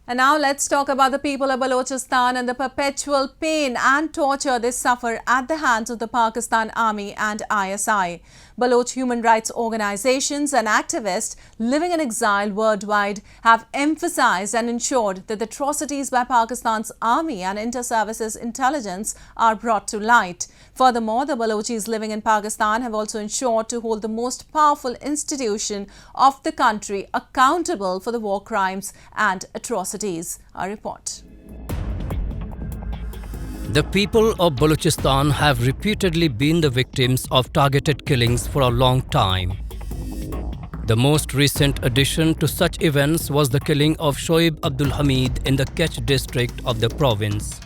And now let's talk about the people of Balochistan and the perpetual pain and torture they suffer at the hands of the Pakistan Army and ISI. Baloch human rights organizations and activists living in exile worldwide have emphasized and ensured that the atrocities by Pakistan's army and inter-services intelligence are brought to light. Furthermore, the Balochis living in Pakistan have also ensured to hold the most powerful institution of the country accountable for the war crimes and atrocities. A report. The people of Balochistan have repeatedly been the victims of targeted killings for a long time. The most recent addition to such events was the killing of Shoaib Abdul Hamid in the Kech district of the province.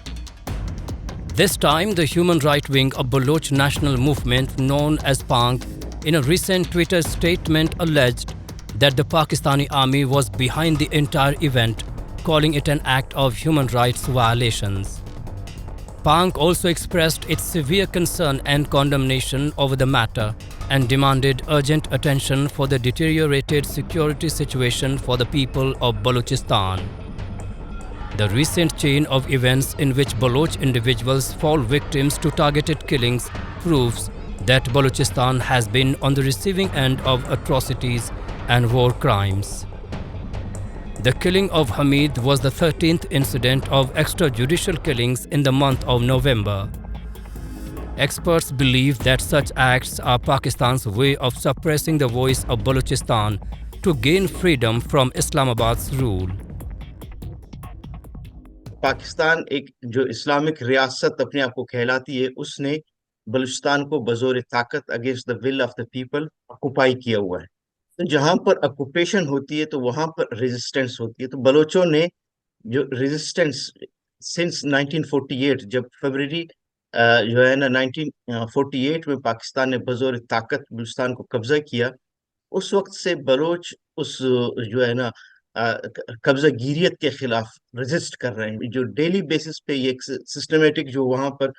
This time, the human right wing of Baloch national movement known as PANG in a recent Twitter statement alleged that the Pakistani army was behind the entire event, calling it an act of human rights violations. PANG also expressed its severe concern and condemnation over the matter and demanded urgent attention for the deteriorated security situation for the people of Balochistan. The recent chain of events in which Baloch individuals fall victims to targeted killings proves that Balochistan has been on the receiving end of atrocities and war crimes. The killing of Hamid was the 13th incident of extrajudicial killings in the month of November. Experts believe that such acts are Pakistan's way of suppressing the voice of Balochistan to gain freedom from Islamabad's rule. Pakistan एक जो Islamic रियासत अपने आप को कहलाती है, उसने बलूचिस्तान को बजोर ताकत against the will of the people occupy किया हुआ है। तो जहां पर ऑक्युपेशन होती है तो वहां पर रेजिस्टेंस होती है। तो बलोचों ने जो रेजिस्टेंस सिंस 1948, जब फरवरी जो है ना 1948 में पाकिस्तान ने बजोर ताकत बलूचिस्तान को कब्जा किया, उस वक्त से बलोच उस जो है ना कब्जा गिरियत के खिलाफ रेजिस्ट कर रहे हैं। जो डेली बेसिस पे ये सिस्टमेटिक जो वहां पर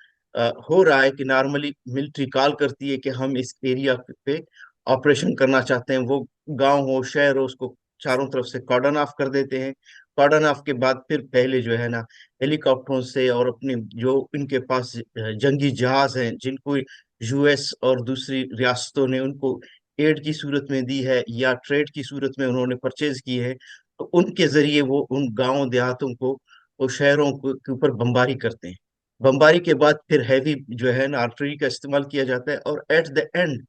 हो रहा है कि नॉर्मली मिलिट्री कॉल करती है कि हम इस एरिया पे ऑपरेशन करना चाहते हैं, वो गांव हो शहर हो, उसको चारों तरफ से कॉर्डन ऑफ कर देते हैं। कॉर्डन ऑफ के बाद फिर पहले जो है ना हेलीकॉप्टरों से और अपने जो इनके पास जंगी जहाज हैं जिनको यूएस और दूसरी रियासतों ने उनको एड की सूरत में दी है या ट्रेड की सूरत में उन्होंने परचेज की है, तो उनके जरिए वो उन गांवों देहातों को और शहरों के ऊपर बमबारी करते हैं। बमबारी के बाद फिर हैवी जो है ना आर्टिलरी का इस्तेमाल किया जाता है और एट द एंड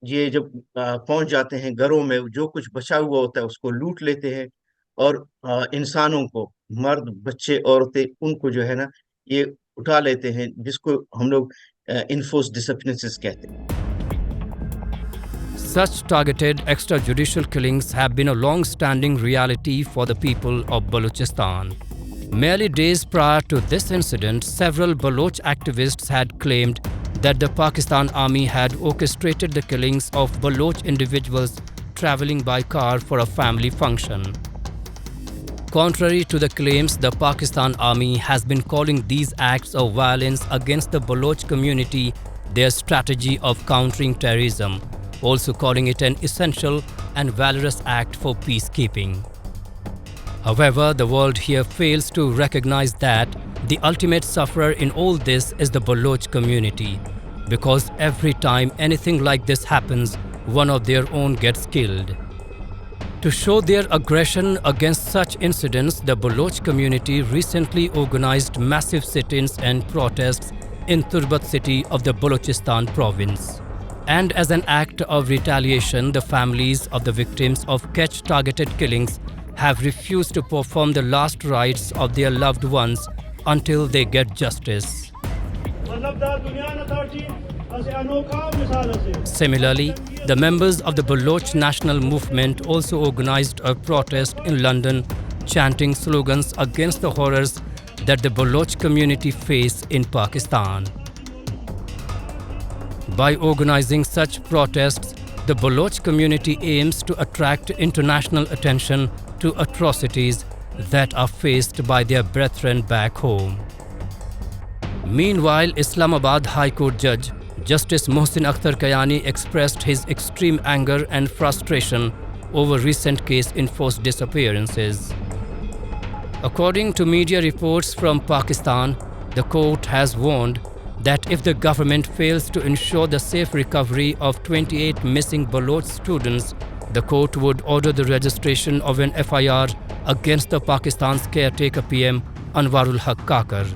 ये जब पहुंच जाते हैं घरों में, जो कुछ बचा हुआ होता है उसको लूट लेते हैं और इंसानों को, मर्द बच्चे औरतें, उनको जो है ना ये उठा लेते हैं, जिसको हम लोग इन्फोर्स्ड डिसअपीयरेंसेस कहते हैं। Such targeted extrajudicial killings have been a long-standing reality for the people of Balochistan. Merely days prior to this incident, several Baloch activists had claimed that the Pakistan Army had orchestrated the killings of Baloch individuals traveling by car for a family function. Contrary to the claims, the Pakistan Army has been calling these acts of violence against the Baloch community their strategy of countering terrorism, also calling it an essential and valorous act for peacekeeping. However, the world here fails to recognize that the ultimate sufferer in all this is the Baloch community, because every time anything like this happens, one of their own gets killed. To show their aggression against such incidents, the Baloch community recently organized massive sit-ins and protests in Turbat city of the Balochistan province. And as an act of retaliation, the families of the victims of Kech targeted killings have refused to perform the last rites of their loved ones until they get justice. Similarly, the members of the Baloch national movement also organized a protest in London, chanting slogans against the horrors that the Baloch community face in Pakistan. By organizing such protests, the Baloch community aims to attract international attention to atrocities that are faced by their brethren back home. Meanwhile, Islamabad High Court Judge Justice Mohsin Akhtar Kayani expressed his extreme anger and frustration over recent case enforced disappearances. According to media reports from Pakistan, the court has warned that if the government fails to ensure the safe recovery of 28 missing Baloch students, the court would order the registration of an FIR against the Pakistan's caretaker PM Anwarul Haq Kakar.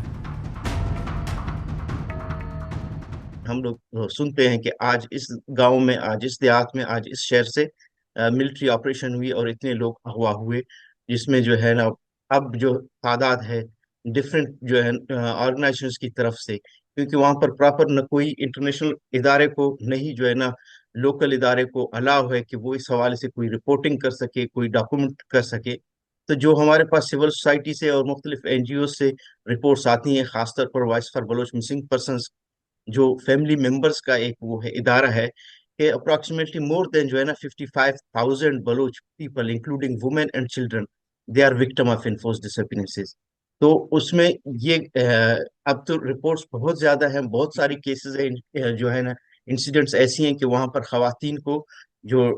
हम लोग सुनते हैं कि आज इस गांव में, आज इस देहात में, आज इस शहर से मिलिट्री ऑपरेशन हुई और इतने लोग अगवा हुए, जिसमें जो है ना अब जो तादाद है डिफरेंट जो है ऑर्गेनाइजेशंस की तरफ से, क्योंकि वहां पर प्रॉपर न कोई इंटरनेशनल इदारे को नहीं जो है ना लोकल इदारे को अलाउ है कि वो इस हवाले से कोई रिपोर्टिंग कर सके, कोई डॉक्यूमेंट कर सके। तो जो हमारे पास सिविल सोसाइटी से और मुख्तलिफ NGO से रिपोर्ट्स आती हैं, खासतौर पर voice for Baloch missing persons जो फैमिली मेंबर्स का एक वो है इदारा है, कि अप्रोक्सीमेटली मोर देन जो है ना 55,000 Baloch people including women and children, they are victim of enforced disappearances. तो उसमें ये अब तो रिपोर्ट्स बहुत ज्यादा हैं, बहुत सारी केसेस हैं जो है ना इंसिडेंट्स ऐसी हैं कि वहां पर खवातीन को जो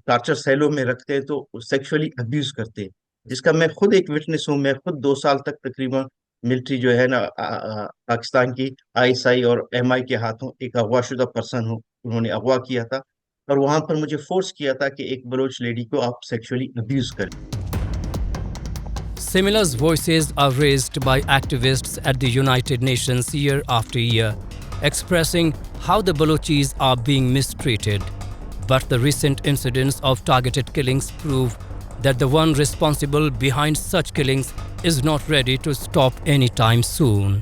टॉर्चर सेलों में रखते हैं तो सेक्सुअली अब्यूज करते हैं, जिसका मैं खुद एक विटनेस हूँ। मैं खुद 2 साल तक तकरीबन मिलिट्री जो है ना पाकिस्तान की ISI और MI के हाथों एक अगवाशुदा पर्सन हूँ, उन्होंने अगवा किया था और वहां पर मुझे फोर्स किया था कि एक बलोच लेडी को आप सेक्सुअली अब्यूज करें। Similar voices are raised by activists at the United Nations year after year, expressing how the Balochis are being mistreated. But the recent incidents of targeted killings prove that the one responsible behind such killings is not ready to stop anytime soon.